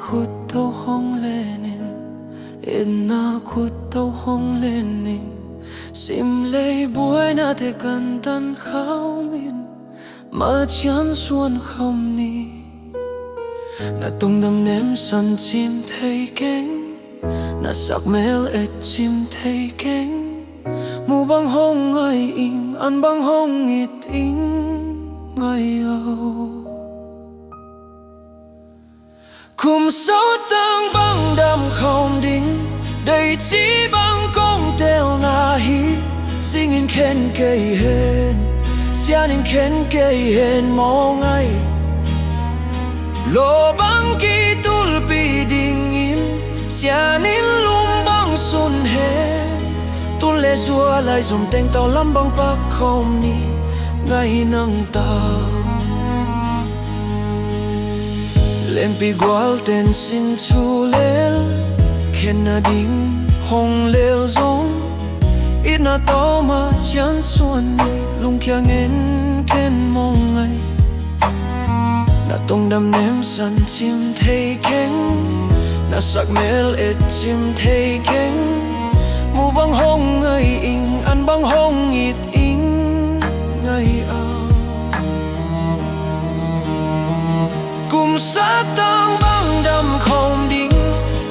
khuất tâu hông lên na khuất tâu hông lên sim lấy buổi na te cần tan khao min mà chán xuân không ni na tung đam ném sân chim thấy cánh na sắc mel et chim thấy cánh mu băng hông ngay in ăn băng hông ít in ngay âu cùng sáu tăng băng đam không đinh đầy chỉ băng công tel na hi singin khen cây hen sianin khen cây hen mò ngay lo băng ki tulpi dingin sianin lum băng sun hen tul le zua lai zum teng tao lam băng pak không ni ngay nang tao lên pi gwal ten sin chu lel khen na ding hong lel zong ít na to ma chan suan ni lung kia nghen khen mong ngay na tông đam ném sân chim thấy cánh na sắc mel et chim thấy cánh mu băng hong ngay in ăn băng hong ít in ngay ao cùng sát tăng băng đam không đinh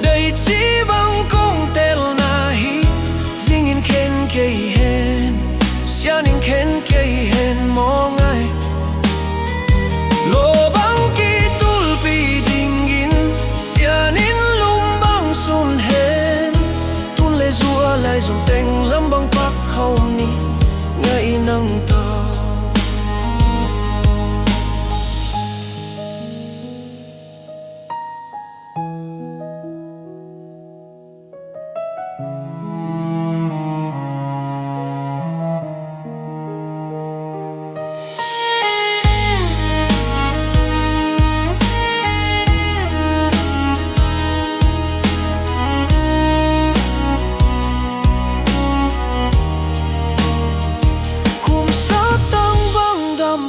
đầy chỉ băng công tel na hi zingin khen cây hen sianin khen cây hen mò ngay lo băng ki tulpi dingin sianin lum băng sun hen tun le zua lai zum teng lam băng pak không ni ngay nang tao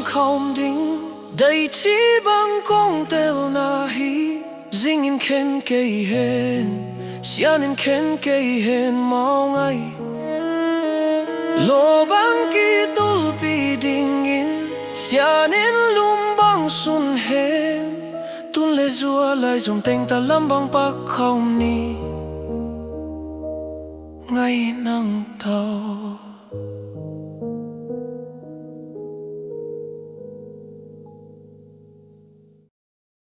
không đinh đầy chỉ băng công tel na hi zingin khen cây hen sianin khen cây hen mau ngay lo băng ki tulpi dingin sianin lum băng sun hen tun le zua lai zum teng ta lam băng pak không ni ngay nang tao